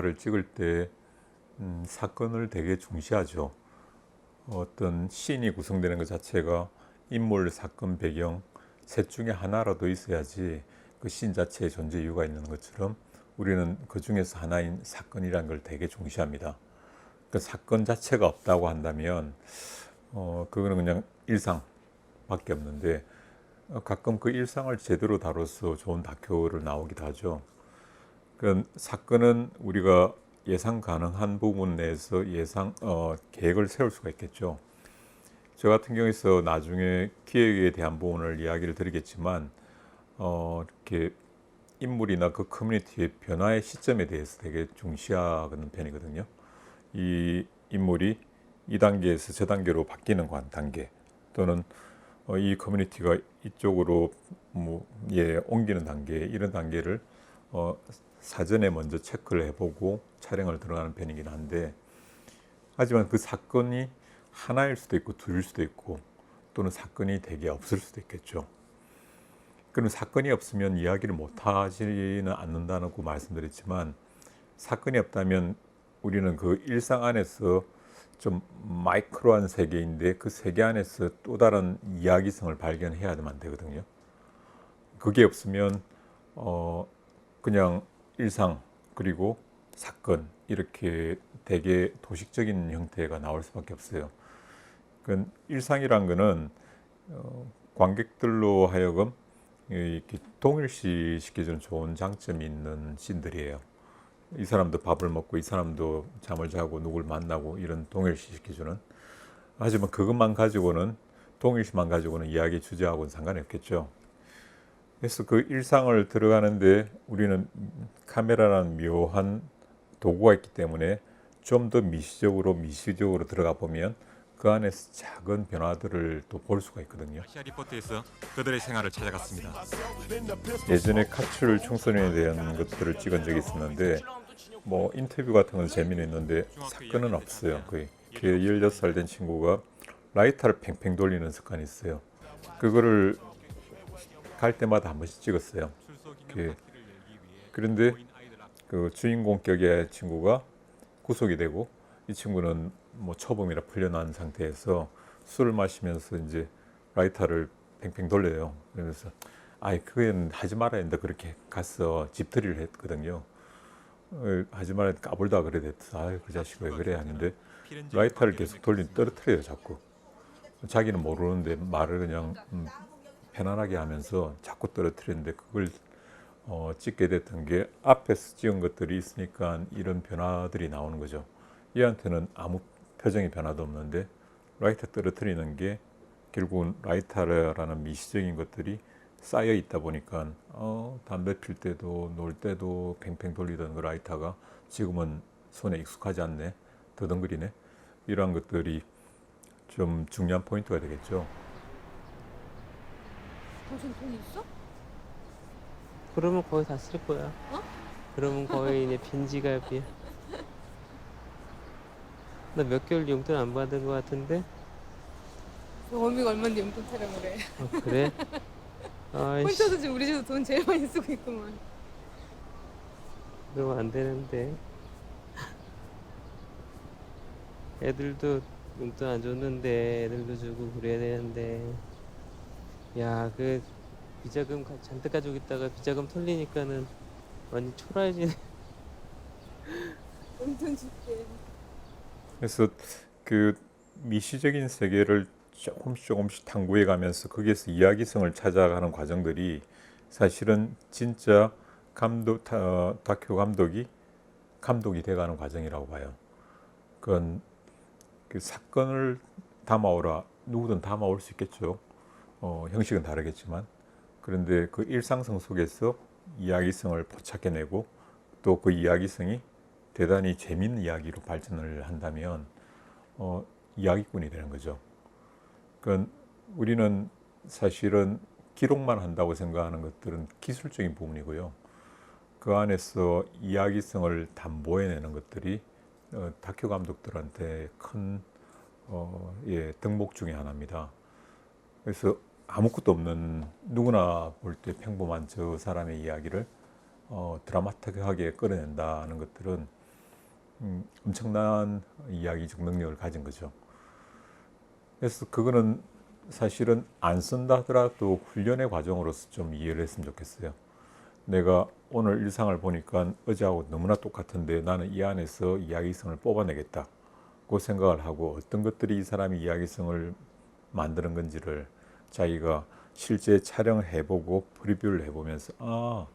영화를 찍을 때 사건을 되게 중시하죠. 어떤 씬이 구성되는 것 자체가 인물, 사건, 배경 셋 중에 하나라도 있어야지 그 씬 자체의 존재 이유가 있는 것처럼 우리는 그 중에서 하나인 사건이라는 걸 되게 중시합니다. 그 사건 자체가 없다고 한다면 그거는 그냥 일상밖에 없는데 가끔 그 일상을 제대로 다뤄서 좋은 다큐를 나오기도 하죠. 그 사건은 우리가 예상 가능한 부분 내에서 계획을 세울 수가 있겠죠. 저 같은 경우에서 나중에 기획에 대한 부분을 이야기를 드리겠지만 이렇게 인물이나 그 커뮤니티의 변화의 시점에 대해서 되게 중시하는 편이거든요. 이 인물이 이 단계에서 저 단계로 바뀌는 단계 또는 이 커뮤니티가 이쪽으로 옮기는 단계 이런 단계를 사전에 먼저 체크를 해보고 촬영을 들어가는 편이긴 한데 하지만 그 사건이 하나일 수도 있고 둘일 수도 있고 또는 사건이 되게 없을 수도 있겠죠. 그럼 사건이 없으면 이야기를 못하지는 않는다고 말씀드렸지만 사건이 없다면 우리는 그 일상 안에서 좀 마이크로한 세계인데 그 세계 안에서 또 다른 이야기성을 발견해야만 되거든요. 그게 없으면 그냥 일상 그리고 사건 이렇게 되게 도식적인 형태가 나올 수밖에 없어요. 그 일상이란 거는 관객들로 하여금 이렇게 동일시 시켜주는 좋은 장점이 있는 씬들이에요. 이 사람도 밥을 먹고 이 사람도 잠을 자고 누굴 만나고 이런 동일시 시켜주는. 하지만 그것만 가지고는 동일시만 가지고는 이야기 주제하고는 상관이 없겠죠. 그래서 그 일상을 들어가는데 우리는 카메라라는 묘한 도구가 있기 때문에 좀 더 미시적으로 들어가 보면 그 안에서 작은 변화들을 또 볼 수가 있거든요. 아시아 리포트에서 그들의 생활을 찾아갔습니다. 예전에 카츄르 청소년에 대한 것들을 찍은 적이 있었는데 인터뷰 같은 건 재미는 있는데 사건은 없어요. 거의 16살 된 친구가 라이터를 팽팽 돌리는 습관이 있어요. 그거를 갈 때마다 한 번씩 찍었어요. 그런데 그 주인공 격의 친구가 구속이 되고 이 친구는 초범이라 풀려난 상태에서 술을 마시면서 이제 라이터를 팽팽 돌려요. 그래서 그건 하지 말아야 된다 그렇게 가서 집들이를 했거든요. 하지 말아야 까불다 그래 됐어. 그 자식 왜 그래 하는데 라이터를 계속 떨어뜨려요 자꾸. 자기는 모르는데 말을 그냥 편안하게 하면서 자꾸 떨어뜨리는데 그걸 찍게 됐던 게 앞에서 찍은 것들이 있으니까 이런 변화들이 나오는 거죠. 얘한테는 아무 표정의 변화도 없는데 라이터 떨어뜨리는 게 결국은 라이터라는 미시적인 것들이 쌓여 있다 보니까 담배 필 때도 놀 때도 팽팽 돌리던 그 라이터가 지금은 손에 익숙하지 않네, 더듬거리네. 이러한 것들이 좀 중요한 포인트가 되겠죠. 당신 돈 있어? 그러면 거의 다 쓸 거야. 그러면 거의 이제 빈지갑이야. 나 몇 개월 용돈 안 받은 것 같은데? 어미가 얼마인데 용돈 타령을 해. 그래? 아이씨, 혼자서 지금 우리 집에서 돈 제일 많이 쓰고 있구만. 그러면 안 되는데. 애들도 용돈 안 줬는데 애들도 주고 그래야 되는데. 야, 그 비자금 잔뜩 가지고 있다가 비자금 털리니까는 완전 초라해지네. 용돈 줄게. 그래서 그 미시적인 세계를 조금씩 탐구해 가면서 거기에서 이야기성을 찾아가는 과정들이 사실은 진짜 다큐 감독이 돼가는 과정이라고 봐요. 그건 그 사건을 담아오라, 누구든 담아올 수 있겠죠. 형식은 다르겠지만 그런데 그 일상성 속에서 이야기성을 포착해내고 또 그 이야기성이 대단히 재밌는 이야기로 발전을 한다면 이야기꾼이 되는 거죠. 그러니까 우리는 사실은 기록만 한다고 생각하는 것들은 기술적인 부분이고요. 그 안에서 이야기성을 담보해내는 것들이 다큐 감독들한테 큰 덕목 중에 하나입니다. 그래서 아무것도 없는 누구나 볼 때 평범한 저 사람의 이야기를 드라마틱하게 끌어낸다는 것들은 엄청난 이야기적 능력을 가진 거죠. 그래서 그거는 사실은 안 쓴다 하더라도 훈련의 과정으로서 좀 이해를 했으면 좋겠어요. 내가 오늘 일상을 보니까 어제하고 너무나 똑같은데 나는 이 안에서 이야기성을 뽑아내겠다. 그 생각을 하고 어떤 것들이 이 사람이 이야기성을 만드는 건지를 자기가 실제 촬영해보고 프리뷰를 해보면서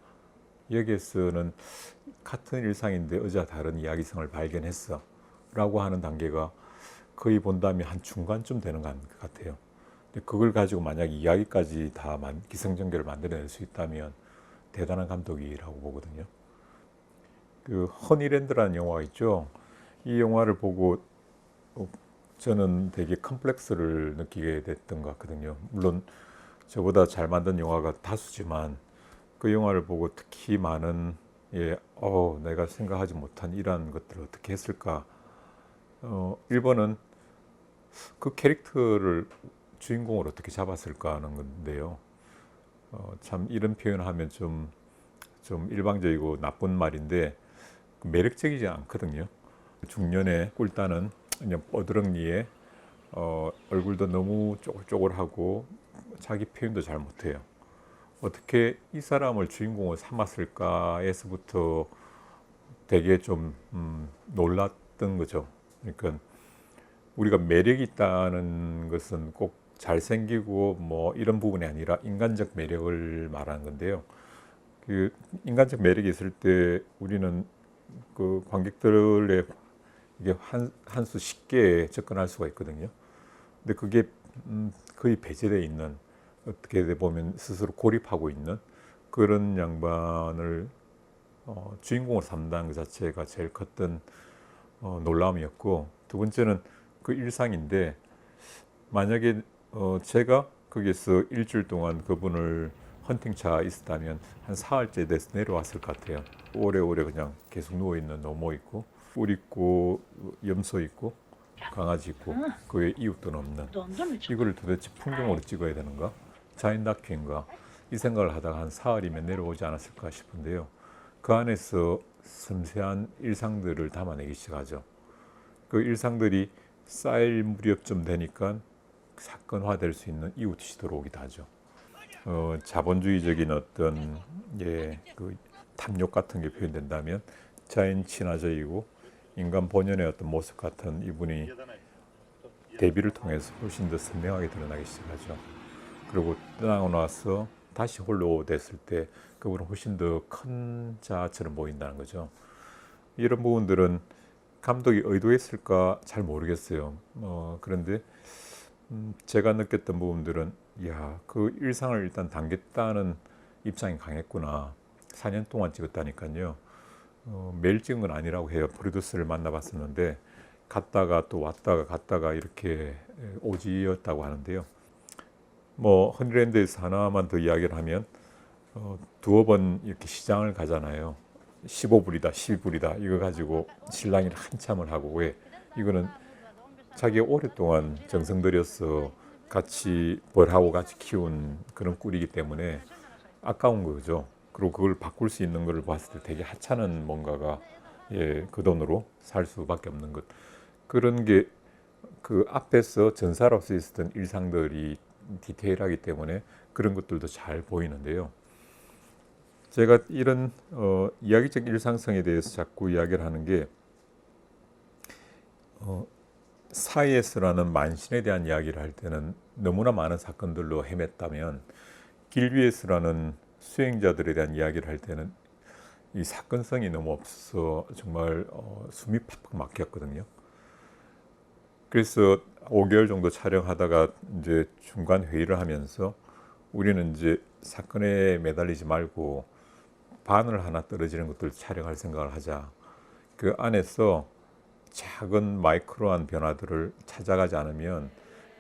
여기에서는 같은 일상인데 어제와 다른 이야기성을 발견했어 라고 하는 단계가 거의 본다면 한 중간쯤 되는 것 같아요. 근데 그걸 가지고 만약 이야기까지 다 기승전결을 만들어낼 수 있다면 대단한 감독이라고 보거든요. 그 허니랜드라는 영화가 있죠. 이 영화를 보고 저는 되게 컴플렉스를 느끼게 됐던 것 같거든요. 물론 저보다 잘 만든 영화가 다수지만 그 영화를 보고 특히 많은 내가 생각하지 못한 이러한 것들을 어떻게 했을까. 1번은 그 캐릭터를 주인공을 어떻게 잡았을까 하는 건데요. 참 이런 표현을 하면 좀 일방적이고 나쁜 말인데 매력적이지 않거든요. 중년의 꿀따는 그냥 뻐드렁니에 얼굴도 너무 쪼글쪼글하고 자기 표현도 잘 못해요. 어떻게 이 사람을 주인공을 삼았을까에서부터 되게 좀 놀랐던 거죠. 그러니까 우리가 매력이 있다는 것은 꼭 잘생기고 뭐 이런 부분이 아니라 인간적 매력을 말하는 건데요. 그 인간적 매력이 있을 때 우리는 그 관객들의 이게 한 수 쉽게 접근할 수가 있거든요. 근데 그게 거의 배제되어 있는, 어떻게 보면 스스로 고립하고 있는 그런 양반을 주인공으로 삼는 것 자체가 제일 컸던 놀라움이었고, 두 번째는 그 일상인데 만약에 제가 거기서 일주일 동안 그분을 헌팅차 있었다면 한 사흘째 돼서 내려왔을 것 같아요. 오래오래 그냥 계속 누워있는 노모 있고 뿔 있고 염소 있고 강아지 있고 그 외에 이웃도 없는, 이거를 도대체 풍경으로 찍어야 되는가, 자연 다큐인가, 이 생각을 하다가 한 사흘이면 내려오지 않았을까 싶은데요. 그 안에서 섬세한 일상들을 담아내기 시작하죠. 그 일상들이 쌓일 무렵쯤 되니까 사건화될 수 있는 이웃 시도로 오기도 하죠. 자본주의적인 어떤 그 탐욕 같은 게 표현된다면 자연 친화적이고 인간 본연의 어떤 모습 같은 이분이 데뷔를 통해서 훨씬 더 선명하게 드러나기 시작하죠. 그리고 떠나고 나서 다시 홀로 됐을 때 그분은 훨씬 더 큰 자아처럼 보인다는 거죠. 이런 부분들은 감독이 의도했을까 잘 모르겠어요. 그런데 제가 느꼈던 부분들은 그 일상을 일단 담겠다는 입장이 강했구나. 4년 동안 찍었다니까요. 매일 찍은 건 아니라고 해요. 프로듀서를 만나봤었는데 갔다가 또 왔다가 갔다가 이렇게 오지였다고 하는데요. 뭐 허니랜드에서 하나만 더 이야기를 하면 두어 번 이렇게 시장을 가잖아요. 15불이다 12불이다 이거 가지고 신랑이 한참을 하고, 왜 이거는 자기가 오랫동안 정성 들여서 같이 벌하고 같이 키운 그런 꿀이기 때문에 아까운 거죠. 그리고 그걸 바꿀 수 있는 것을 봤을 때 되게 하찮은 뭔가가 그 돈으로 살 수밖에 없는 것, 그런 게 그 앞에서 전사로서 있었던 일상들이 디테일하기 때문에 그런 것들도 잘 보이는데요. 제가 이런 이야기적 일상성에 대해서 자꾸 이야기를 하는 게 사이에서라는 만신에 대한 이야기를 할 때는 너무나 많은 사건들로 헤맸다면 길 위에서라는 수행자들에 대한 이야기를 할 때는 이 사건성이 너무 없어서 정말 숨이 팍팍 막혔거든요. 그래서 5개월 정도 촬영하다가 이제 중간 회의를 하면서 우리는 이제 사건에 매달리지 말고 바늘 하나 떨어지는 것들 촬영할 생각을 하자. 그 안에서 작은 마이크로한 변화들을 찾아가지 않으면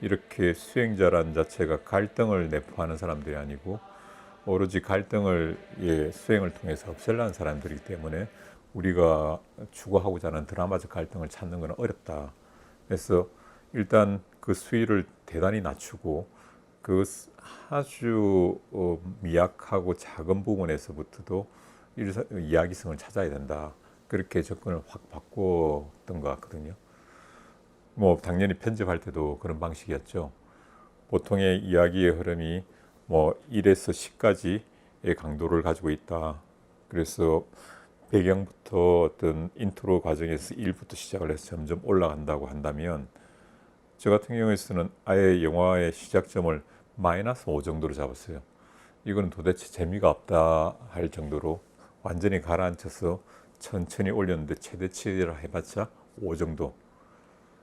이렇게 수행자라는 자체가 갈등을 내포하는 사람들이 아니고 오로지 갈등을 수행을 통해서 없애려는 사람들이기 때문에 우리가 추구하고자 하는 드라마적 갈등을 찾는 건 어렵다. 그래서 일단 그 수위를 대단히 낮추고 그 아주 미약하고 작은 부분에서부터도 이야기성을 찾아야 된다. 그렇게 접근을 확 바꿨던 것 같거든요. 뭐 당연히 편집할 때도 그런 방식이었죠. 보통의 이야기의 흐름이 뭐 1에서 10까지의 강도를 가지고 있다. 그래서 배경부터 어떤 인트로 과정에서 1부터 시작을 해서 점점 올라간다고 한다면, 저 같은 경우에서는 아예 영화의 시작점을 -5 정도로 잡았어요. 이거는 도대체 재미가 없다 할 정도로 완전히 가라앉혀서 천천히 올렸는데 최대치라 해봤자 5 정도.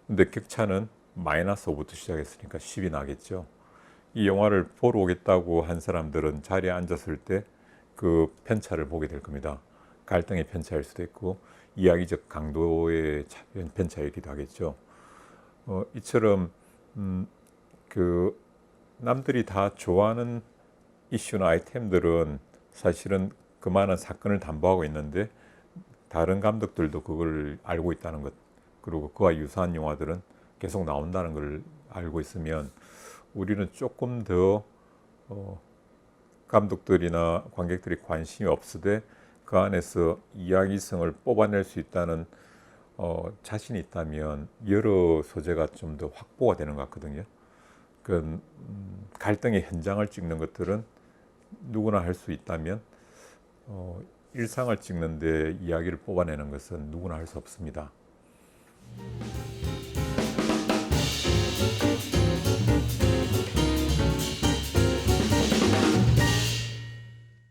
근데 격차는 -5부터 시작했으니까 10이 나겠죠. 이 영화를 보러 오겠다고 한 사람들은 자리에 앉았을 때 그 편차를 보게 될 겁니다. 갈등의 편차일 수도 있고 이야기적 강도의 편차이기도 하겠죠. 이처럼 그 남들이 다 좋아하는 이슈나 아이템들은 사실은 그만한 사건을 담보하고 있는데, 다른 감독들도 그걸 알고 있다는 것, 그리고 그와 유사한 영화들은 계속 나온다는 걸 알고 있으면 우리는 조금 더 감독들이나 관객들이 관심이 없으되 그 안에서 이야기성을 뽑아낼 수 있다는 자신이 있다면 여러 소재가 좀 더 확보가 되는 것 같거든요. 그 갈등의 현장을 찍는 것들은 누구나 할 수 있다면 일상을 찍는데 이야기를 뽑아내는 것은 누구나 할 수 없습니다.